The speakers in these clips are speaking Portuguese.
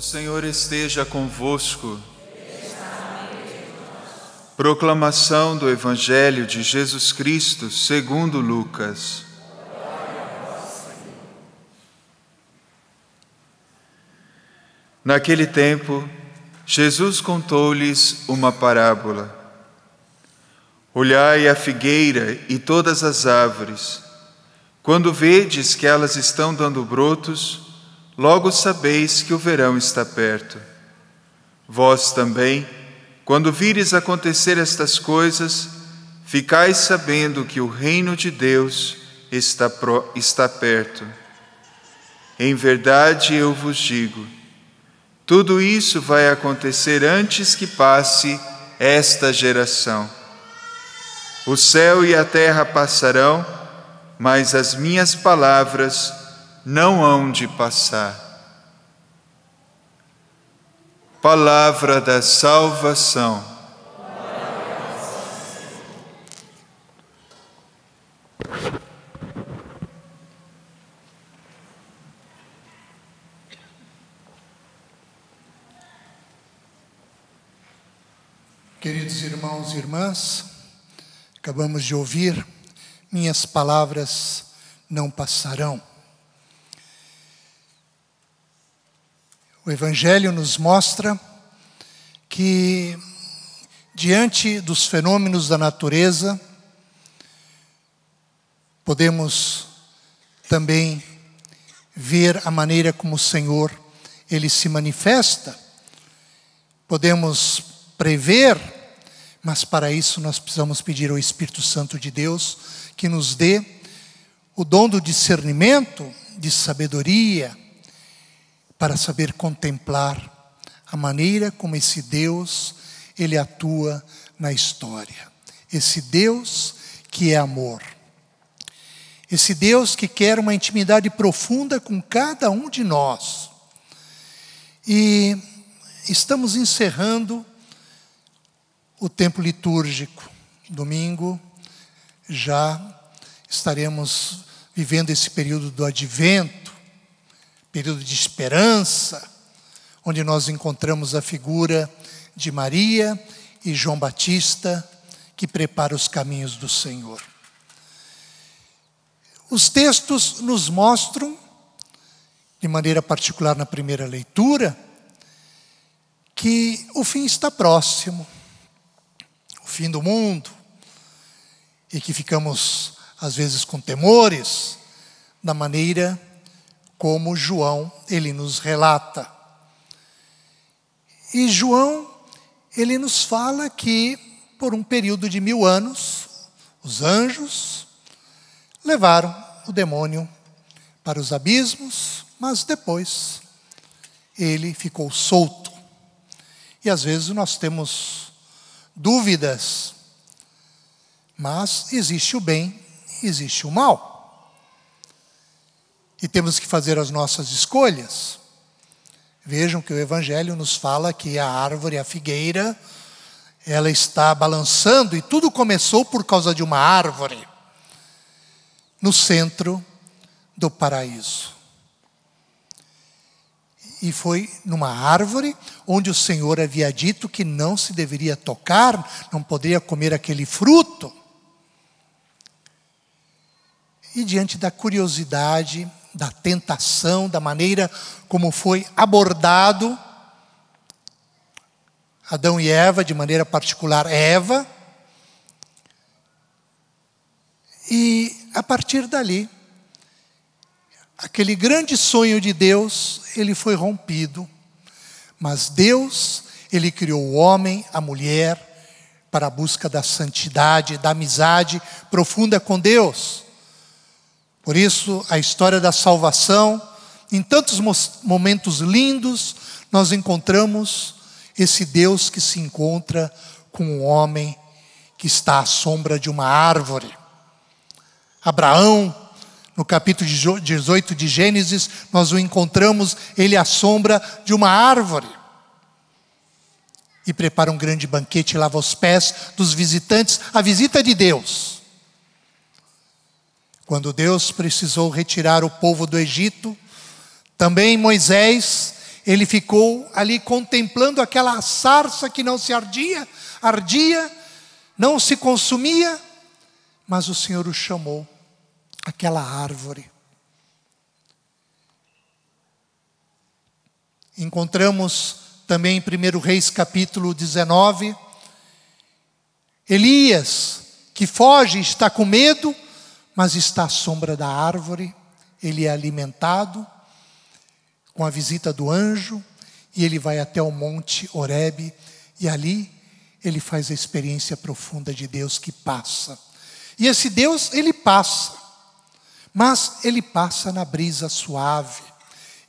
Senhor esteja convosco. Proclamação do Evangelho de Jesus Cristo segundo Lucas. Naquele tempo, Jesus contou-lhes uma parábola. Olhai a figueira e todas as árvores. Quando vedes que elas estão dando brotos, logo sabeis que o verão está perto. Vós também, quando vires acontecer estas coisas, ficais sabendo que o reino de Deus está perto. Em verdade eu vos digo, tudo isso vai acontecer antes que passe esta geração. O céu e a terra passarão, mas as minhas palavras não hão de passar. Palavra da salvação. Queridos irmãos e irmãs, acabamos de ouvir, minhas palavras não passarão. O Evangelho nos mostra que, diante dos fenômenos da natureza, podemos também ver a maneira como o Senhor, Ele se manifesta. Podemos prever, mas para isso nós precisamos pedir ao Espírito Santo de Deus que nos dê o dom do discernimento, de sabedoria, para saber contemplar a maneira como esse Deus, Ele atua na história. Esse Deus que é amor. Esse Deus que quer uma intimidade profunda com cada um de nós. E estamos encerrando o tempo litúrgico. Domingo já estaremos vivendo esse período do Advento, período de esperança, onde nós encontramos a figura de Maria e João Batista, que prepara os caminhos do Senhor. Os textos nos mostram, de maneira particular na primeira leitura, que o fim está próximo, o fim do mundo, e que ficamos, às vezes, com temores, da maneira como João, ele nos relata. E João, ele nos fala que, por um período de 1000 anos, os anjos levaram o demônio para os abismos, mas depois ele ficou solto. E às vezes nós temos dúvidas, mas existe o bem, existe o mal. E temos que fazer as nossas escolhas. Vejam que o Evangelho nos fala que a árvore, a figueira, ela está balançando, e tudo começou por causa de uma árvore, no centro do paraíso. E foi numa árvore onde o Senhor havia dito que não se deveria tocar, não poderia comer aquele fruto. E diante da curiosidade, da tentação, da maneira como foi abordado Adão e Eva, de maneira particular Eva, e a partir dali, aquele grande sonho de Deus, ele foi rompido. Mas Deus, Ele criou o homem, a mulher, para a busca da santidade, da amizade profunda com Deus. Por isso, a história da salvação, em tantos momentos lindos, nós encontramos esse Deus que se encontra com um homem que está à sombra de uma árvore. Abraão, no capítulo 18 de Gênesis, nós o encontramos, ele à sombra de uma árvore. E prepara um grande banquete e lava os pés dos visitantes, a visita de Deus. Quando Deus precisou retirar o povo do Egito, também Moisés, Ele ficou ali contemplando aquela sarça que não se ardia, não se consumia, mas o Senhor o chamou, aquela árvore. Encontramos também em 1 Reis capítulo 19, Elias, que foge, está com medo, mas está à sombra da árvore, ele é alimentado com a visita do anjo, e ele vai até o monte Horebe, e ali ele faz a experiência profunda de Deus que passa. E esse Deus, ele passa, mas ele passa na brisa suave,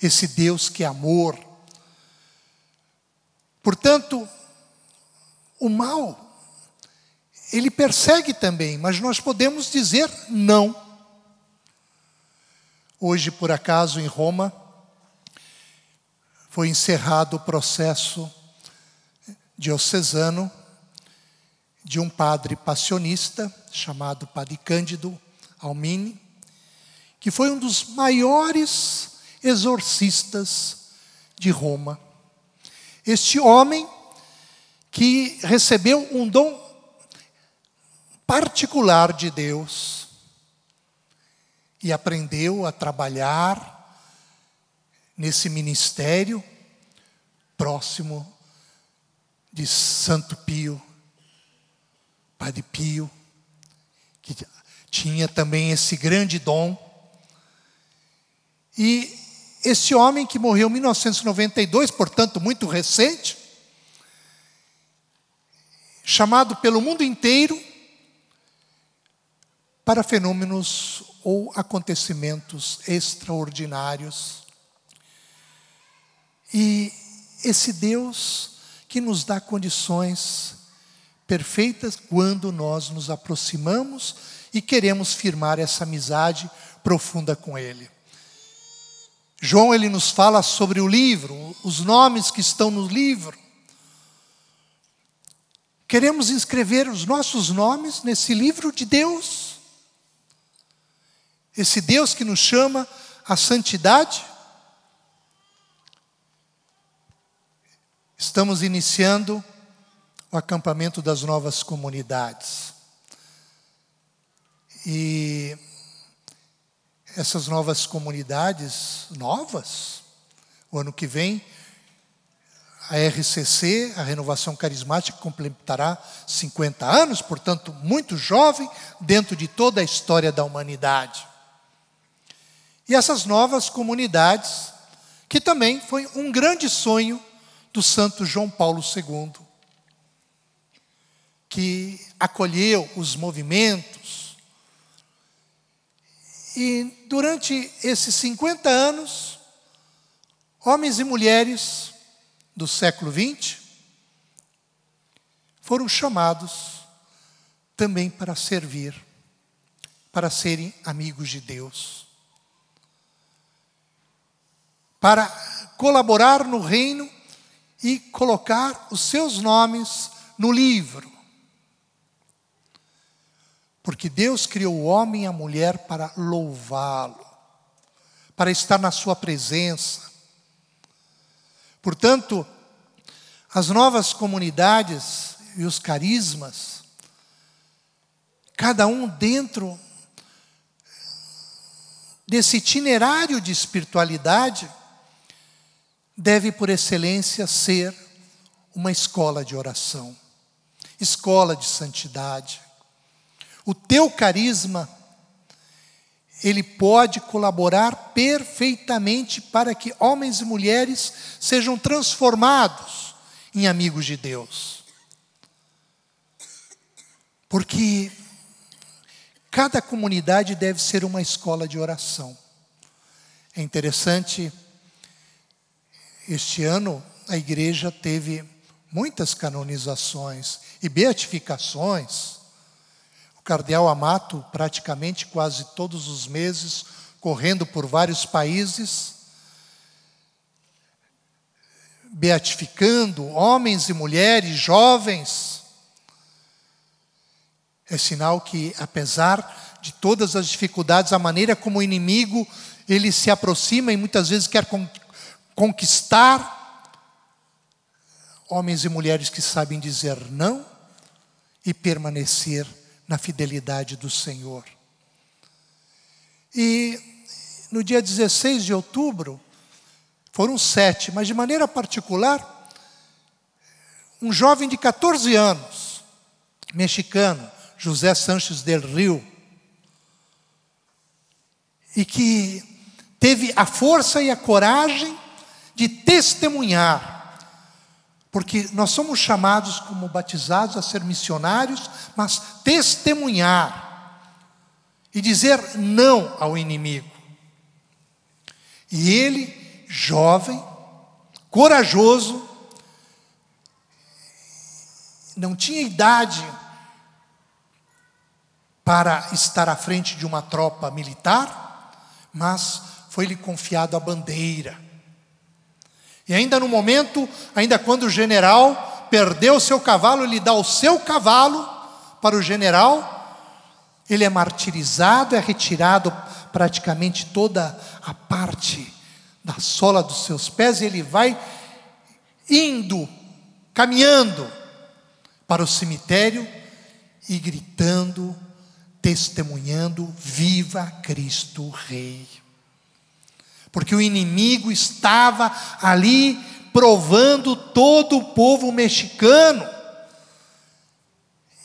esse Deus que é amor. Portanto, o mal, ele persegue também, mas nós podemos dizer não. Hoje, por acaso, em Roma, foi encerrado o processo diocesano de um padre passionista, chamado Padre Cândido Almini, que foi um dos maiores exorcistas de Roma. Este homem que recebeu um dom particular de Deus e aprendeu a trabalhar nesse ministério próximo de Santo Pio, Padre Pio, que tinha também esse grande dom. E esse homem que morreu em 1992, portanto muito recente, chamado pelo mundo inteiro para fenômenos ou acontecimentos extraordinários. E esse Deus que nos dá condições perfeitas quando nós nos aproximamos e queremos firmar essa amizade profunda com Ele. João, ele nos fala sobre o livro, os nomes que estão no livro. Queremos inscrever os nossos nomes nesse livro de Deus. Esse Deus que nos chama à santidade. Estamos iniciando o acampamento das novas comunidades. E essas novas comunidades, o ano que vem, a RCC, a Renovação Carismática, completará 50 anos, portanto, muito jovem, dentro de toda a história da humanidade. E essas novas comunidades, que também foi um grande sonho do santo João Paulo II, que acolheu os movimentos. E durante esses 50 anos, homens e mulheres do século XX foram chamados também para servir, para serem amigos de Deus, para colaborar no reino e colocar os seus nomes no livro. Porque Deus criou o homem e a mulher para louvá-lo, para estar na sua presença. Portanto, as novas comunidades e os carismas, cada um dentro desse itinerário de espiritualidade, deve, por excelência, ser uma escola de oração, escola de santidade. O teu carisma, ele pode colaborar perfeitamente para que homens e mulheres sejam transformados em amigos de Deus. Porque cada comunidade deve ser uma escola de oração. É interessante, este ano a igreja teve muitas canonizações e beatificações. O cardeal Amato, praticamente quase todos os meses, correndo por vários países, beatificando homens e mulheres, jovens. É sinal que, apesar de todas as dificuldades, a maneira como o inimigo, ele se aproxima e muitas vezes quer conquistar homens e mulheres que sabem dizer não e permanecer na fidelidade do Senhor. E no dia 16 de outubro, foram 7, mas de maneira particular, um jovem de 14 anos, mexicano, José Sánchez del Rio, e que teve a força e a coragem de testemunhar, porque nós somos chamados como batizados a ser missionários, mas testemunhar e dizer não ao inimigo. E ele, jovem, corajoso, não tinha idade para estar à frente de uma tropa militar, mas foi-lhe confiado a bandeira. E ainda no momento, ainda quando o general perdeu o seu cavalo, ele dá o seu cavalo para o general, ele é martirizado, é retirado praticamente toda a parte da sola dos seus pés, e ele vai indo, caminhando para o cemitério e gritando, testemunhando: viva Cristo Rei. Porque o inimigo estava ali provando todo o povo mexicano.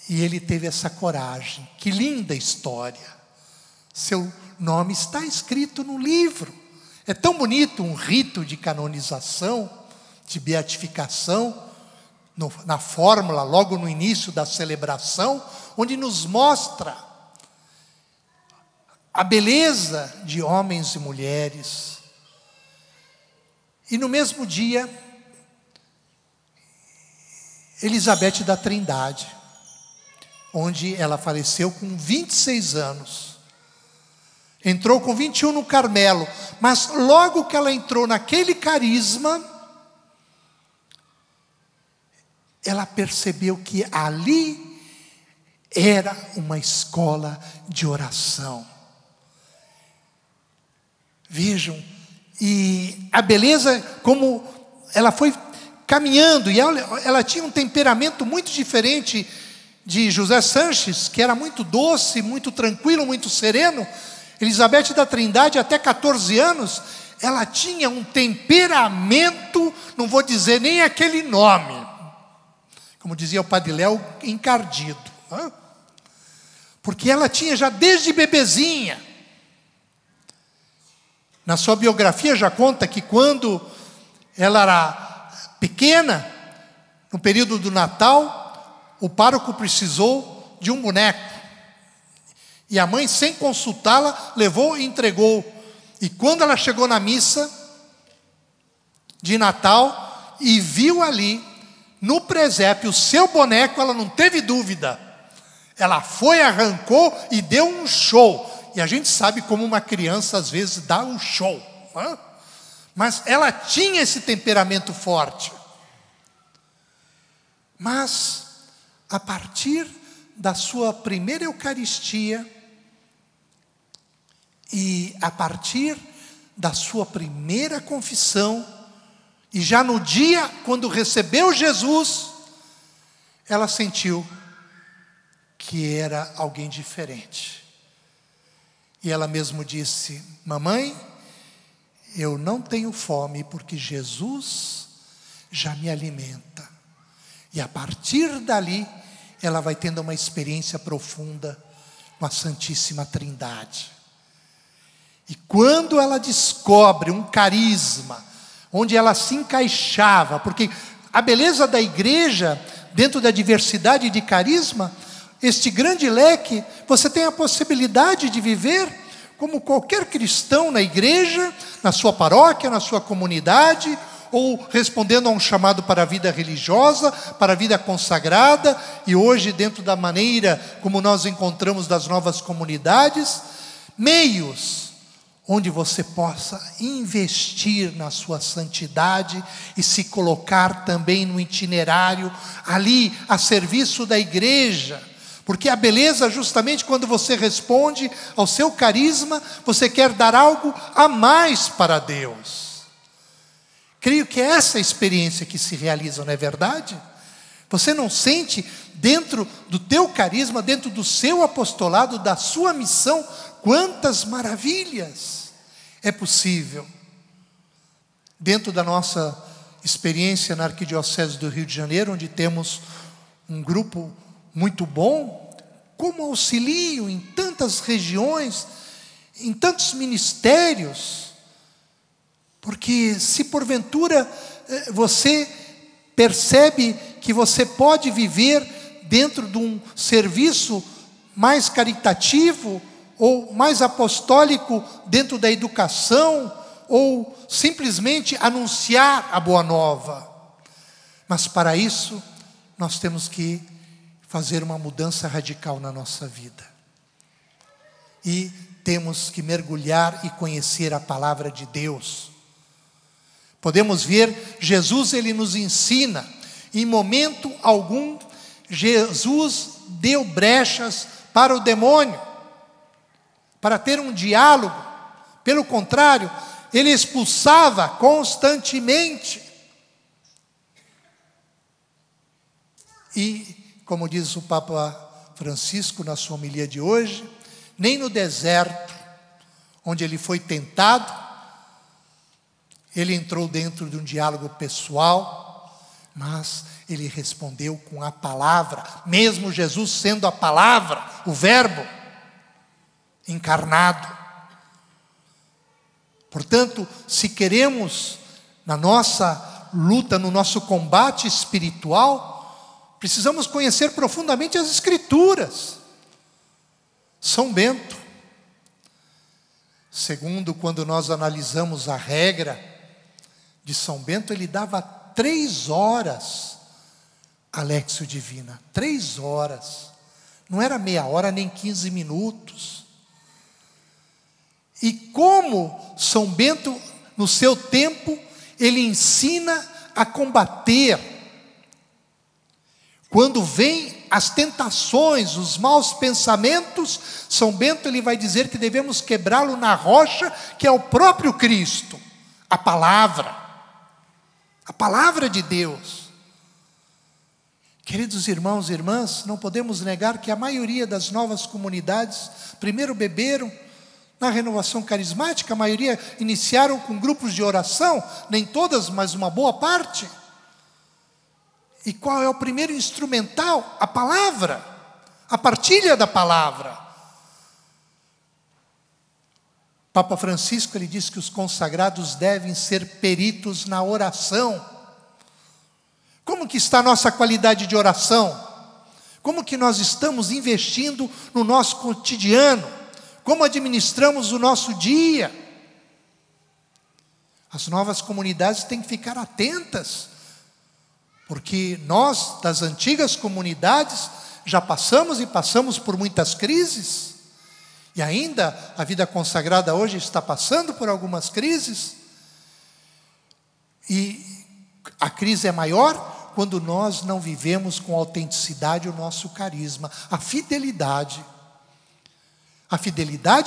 E ele teve essa coragem. Que linda história. Seu nome está escrito no livro. É tão bonito um rito de canonização, de beatificação, na fórmula, logo no início da celebração, onde nos mostra a beleza de homens e mulheres. E no mesmo dia, Elizabeth da Trindade, onde ela faleceu com 26 anos. Entrou com 21 no Carmelo, mas logo que ela entrou naquele carisma, ela percebeu que ali era uma escola de oração. Vejam, e a beleza, como ela foi caminhando, e ela tinha um temperamento muito diferente de José Sánchez, que era muito doce, muito tranquilo, muito sereno. Elizabeth da Trindade, até 14 anos, ela tinha um temperamento, não vou dizer nem aquele nome, como dizia o Padre Léo, encardido. Porque ela tinha já desde bebezinha. Na sua biografia já conta que quando ela era pequena, no período do Natal, o pároco precisou de um boneco. E a mãe, sem consultá-la, levou e entregou. E quando ela chegou na missa de Natal e viu ali, no presépio, o seu boneco, ela não teve dúvida. Ela foi, arrancou e deu um show. E a gente sabe como uma criança às vezes dá um show. Mas ela tinha esse temperamento forte. Mas, a partir da sua primeira Eucaristia, e a partir da sua primeira confissão, e já no dia quando recebeu Jesus, ela sentiu que era alguém diferente. E ela mesmo disse: mamãe, eu não tenho fome porque Jesus já me alimenta. E a partir dali, ela vai tendo uma experiência profunda com a Santíssima Trindade. E quando ela descobre um carisma, onde ela se encaixava, porque a beleza da igreja, dentro da diversidade de carisma, este grande leque, você tem a possibilidade de viver como qualquer cristão na igreja, na sua paróquia, na sua comunidade, ou respondendo a um chamado para a vida religiosa, para a vida consagrada, e hoje dentro da maneira como nós encontramos das novas comunidades, meios onde você possa investir na sua santidade e se colocar também no itinerário ali a serviço da igreja. Porque a beleza, justamente quando você responde ao seu carisma, você quer dar algo a mais para Deus. Creio que é essa a experiência que se realiza, não é verdade? Você não sente dentro do teu carisma, dentro do seu apostolado, da sua missão, quantas maravilhas é possível? Dentro da nossa experiência na Arquidiocese do Rio de Janeiro, onde temos um grupo muito bom, como auxilio em tantas regiões, em tantos ministérios, porque se porventura você percebe que você pode viver dentro de um serviço mais caritativo ou mais apostólico dentro da educação, ou simplesmente anunciar a boa nova. Mas para isso, nós temos que fazer uma mudança radical na nossa vida. E temos que mergulhar e conhecer a palavra de Deus. Podemos ver, Jesus, ele nos ensina, em momento algum, Jesus deu brechas para o demônio, para ter um diálogo. Pelo contrário, ele expulsava constantemente. E, como diz o Papa Francisco na sua homilia de hoje, nem no deserto, onde ele foi tentado, ele entrou dentro de um diálogo pessoal, mas ele respondeu com a palavra, mesmo Jesus sendo a palavra, o verbo encarnado. Portanto, se queremos, na nossa luta, no nosso combate espiritual, precisamos conhecer profundamente as Escrituras. São Bento, segundo, quando nós analisamos a regra de São Bento, ele dava 3 horas a Léxio Divina, 3 horas, não era meia hora nem 15 minutos. E como São Bento, no seu tempo, ele ensina a combater. Quando vem as tentações, os maus pensamentos, São Bento ele vai dizer que devemos quebrá-lo na rocha, que é o próprio Cristo, a palavra de Deus. Queridos irmãos e irmãs, não podemos negar que a maioria das novas comunidades primeiro beberam na renovação carismática, a maioria iniciaram com grupos de oração, nem todas, mas uma boa parte. E qual é o primeiro instrumental? A palavra, a partilha da palavra. Papa Francisco, ele diz que os consagrados devem ser peritos na oração. Como que está a nossa qualidade de oração? Como que nós estamos investindo no nosso cotidiano? Como administramos o nosso dia? As novas comunidades têm que ficar atentas, porque nós, das antigas comunidades, já passamos por muitas crises, e ainda a vida consagrada hoje está passando por algumas crises, e a crise é maior quando nós não vivemos com autenticidade o nosso carisma, a fidelidade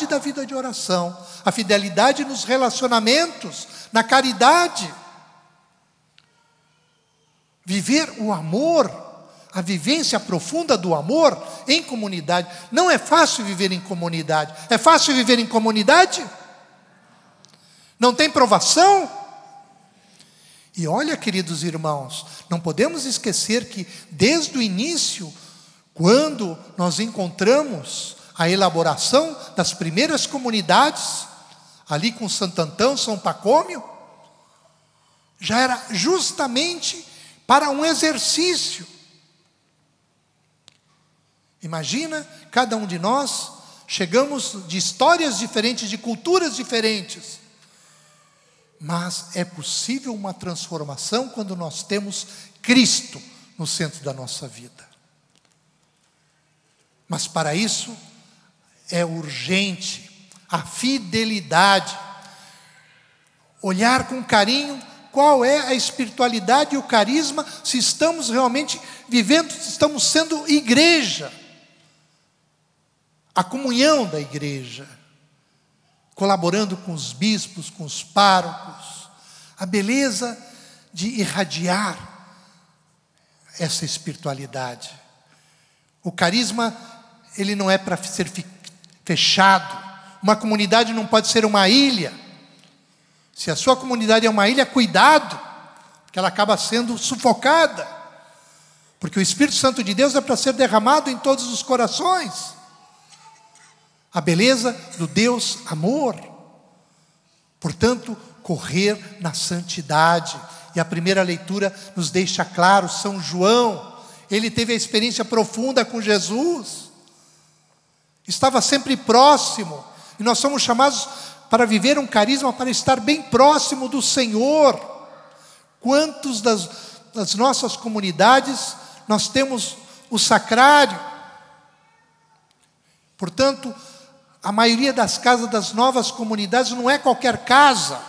da vida de oração, a fidelidade nos relacionamentos, na caridade. Viver o amor, a vivência profunda do amor em comunidade. Não é fácil viver em comunidade. É fácil viver em comunidade? Não tem provação? E olha, queridos irmãos, não podemos esquecer que desde o início, quando nós encontramos a elaboração das primeiras comunidades, ali com Santo Antão, São Pacômio, já era justamente para um exercício. Imagina, cada um de nós, chegamos de histórias diferentes, de culturas diferentes, mas é possível uma transformação quando nós temos Cristo no centro da nossa vida. Mas para isso, é urgente a fidelidade, olhar com carinho qual é a espiritualidade e o carisma, se estamos realmente vivendo, se estamos sendo igreja, a comunhão da igreja, colaborando com os bispos, com os párocos, a beleza de irradiar essa espiritualidade. O carisma, ele não é para ser fechado. Uma comunidade não pode ser uma ilha. Se a sua comunidade é uma ilha, cuidado, porque ela acaba sendo sufocada. Porque o Espírito Santo de Deus é para ser derramado em todos os corações. A beleza do Deus amor. Portanto, correr na santidade. E a primeira leitura nos deixa claro, São João, ele teve a experiência profunda com Jesus. Estava sempre próximo. E nós somos chamados para viver um carisma, para estar bem próximo do Senhor. Quantos das nossas comunidades nós temos o sacrário? Portanto, a maioria das casas das novas comunidades não é qualquer casa.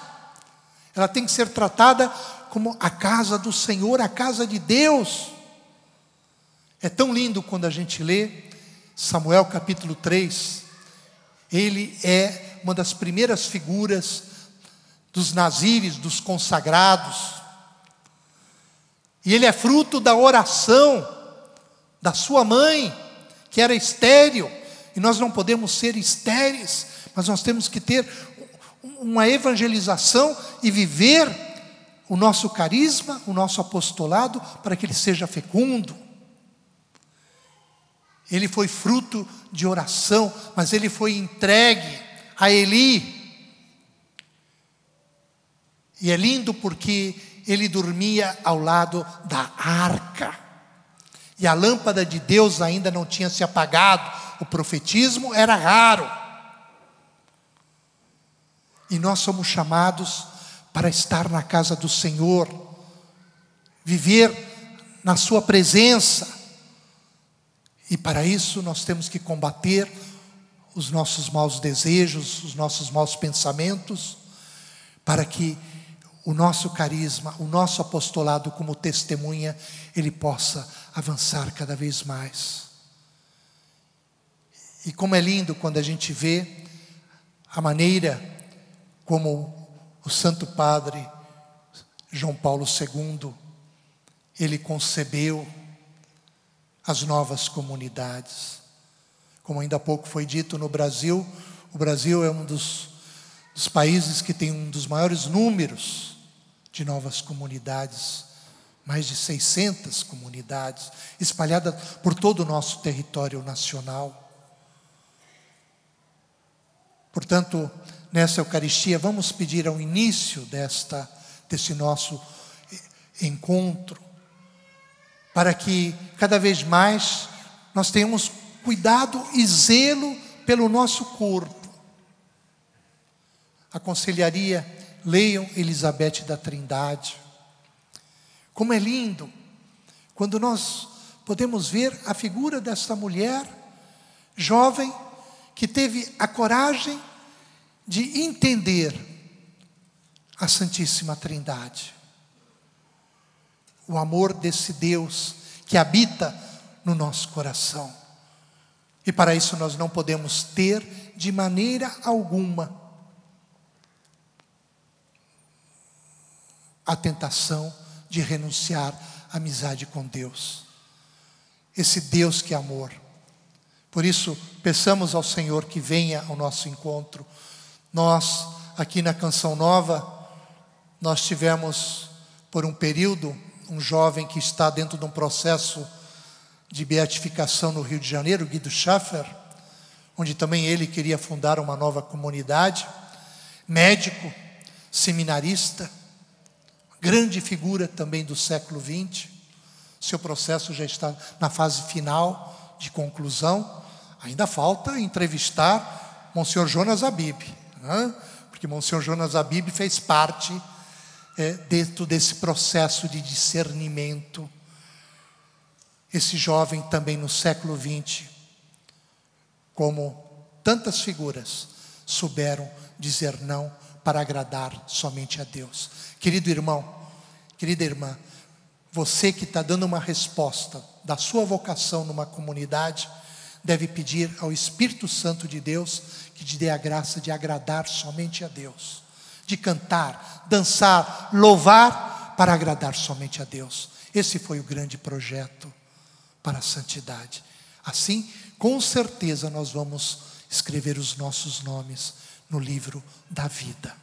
Ela tem que ser tratada como a casa do Senhor, a casa de Deus. É tão lindo quando a gente lê Samuel capítulo 3. Ele é uma das primeiras figuras dos nazíreos, dos consagrados. E ele é fruto da oração da sua mãe, que era estéril. E nós não podemos ser estéreis, mas nós temos que ter uma evangelização e viver o nosso carisma, o nosso apostolado, para que ele seja fecundo. Ele foi fruto de oração, mas ele foi entregue a Eli. E é lindo porque ele dormia ao lado da arca. E a lâmpada de Deus ainda não tinha se apagado. O profetismo era raro. E nós somos chamados para estar na casa do Senhor, viver na sua presença. E para isso nós temos que combater os nossos maus desejos, os nossos maus pensamentos, para que o nosso carisma, o nosso apostolado como testemunha, ele possa avançar cada vez mais. E como é lindo quando a gente vê a maneira como o Santo Padre João Paulo II, ele concebeu as novas comunidades. Como ainda há pouco foi dito no Brasil, o Brasil é um dos países que tem um dos maiores números de novas comunidades, mais de 600 comunidades, espalhadas por todo o nosso território nacional. Portanto, nessa Eucaristia, vamos pedir ao início desse nosso encontro, para que cada vez mais nós tenhamos cuidado e zelo pelo nosso corpo. Aconselharia, leiam Elizabeth da Trindade. Como é lindo quando nós podemos ver a figura dessa mulher jovem que teve a coragem de entender a Santíssima Trindade. O amor desse Deus que habita no nosso coração. E para isso nós não podemos ter de maneira alguma a tentação de renunciar à amizade com Deus. Esse Deus que é amor. Por isso, peçamos ao Senhor que venha ao nosso encontro. Nós, aqui na Canção Nova, nós tivemos por um período um jovem que está dentro de um processo de beatificação no Rio de Janeiro, Guido Schaffer, onde também ele queria fundar uma nova comunidade, médico, seminarista, grande figura também do século XX. Seu processo já está na fase final de conclusão. Ainda falta entrevistar Monsenhor Jonas Abib, né? Porque Monsenhor Jonas Abib fez parte dentro desse processo de discernimento. Esse jovem também no século XX, como tantas figuras, souberam dizer não para agradar somente a Deus. Querido irmão, querida irmã, você que está dando uma resposta da sua vocação numa comunidade, deve pedir ao Espírito Santo de Deus que te dê a graça de agradar somente a Deus, de cantar, dançar, louvar, para agradar somente a Deus. Esse foi o grande projeto para a santidade. Assim, com certeza nós vamos escrever os nossos nomes no livro da vida,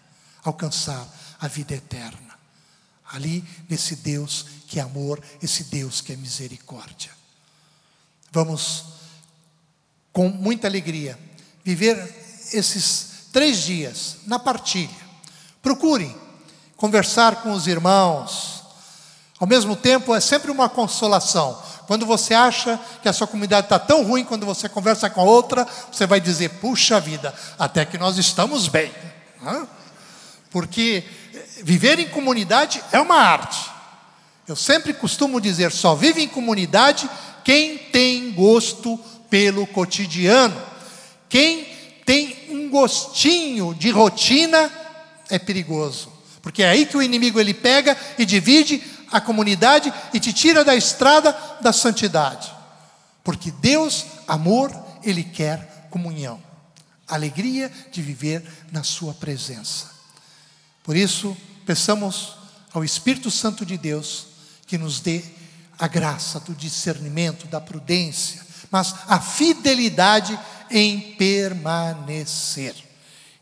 alcançar a vida eterna. Ali, nesse Deus que é amor, esse Deus que é misericórdia. Vamos, com muita alegria, viver esses 3 dias na partilha. Procurem conversar com os irmãos. Ao mesmo tempo, é sempre uma consolação. Quando você acha que a sua comunidade está tão ruim, quando você conversa com a outra, você vai dizer, puxa vida, até que nós estamos bem. Porque viver em comunidade é uma arte. Eu sempre costumo dizer, só vive em comunidade quem tem gosto pelo cotidiano. Quem tem um gostinho de rotina é perigoso. Porque é aí que o inimigo ele pega e divide a comunidade e te tira da estrada da santidade. Porque Deus, amor, Ele quer comunhão. Alegria de viver na sua presença. Por isso, peçamos ao Espírito Santo de Deus que nos dê a graça do discernimento, da prudência, mas a fidelidade em permanecer.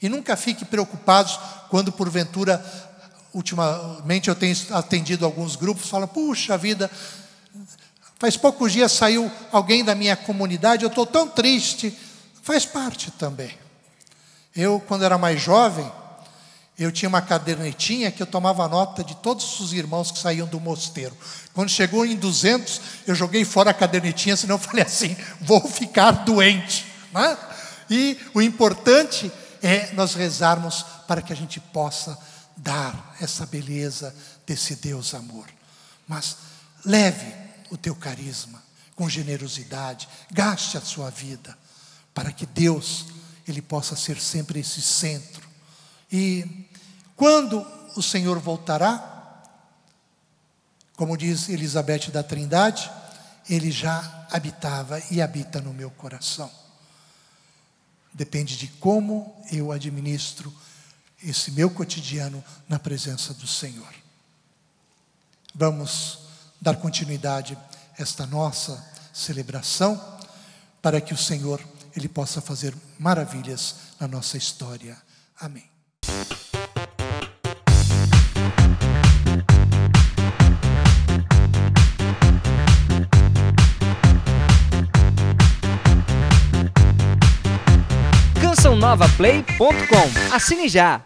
E nunca fique preocupados quando porventura, ultimamente eu tenho atendido alguns grupos, falam, puxa vida, faz poucos dias saiu alguém da minha comunidade, eu estou tão triste. Faz parte também. Eu, quando era mais jovem, eu tinha uma cadernetinha que eu tomava nota de todos os irmãos que saíam do mosteiro. Quando chegou em 200, eu joguei fora a cadernetinha, senão eu falei assim, vou ficar doente. Né? E o importante é nós rezarmos para que a gente possa dar essa beleza desse Deus amor. Mas leve o teu carisma com generosidade, gaste a sua vida, para que Deus, Ele possa ser sempre esse centro. E quando o Senhor voltará, como diz Elizabeth da Trindade, Ele já habitava e habita no meu coração. Depende de como eu administro esse meu cotidiano na presença do Senhor. Vamos dar continuidade a esta nossa celebração, para que o Senhor, Ele possa fazer maravilhas na nossa história. Amém. CançãoNovaPlay.com. Assine já!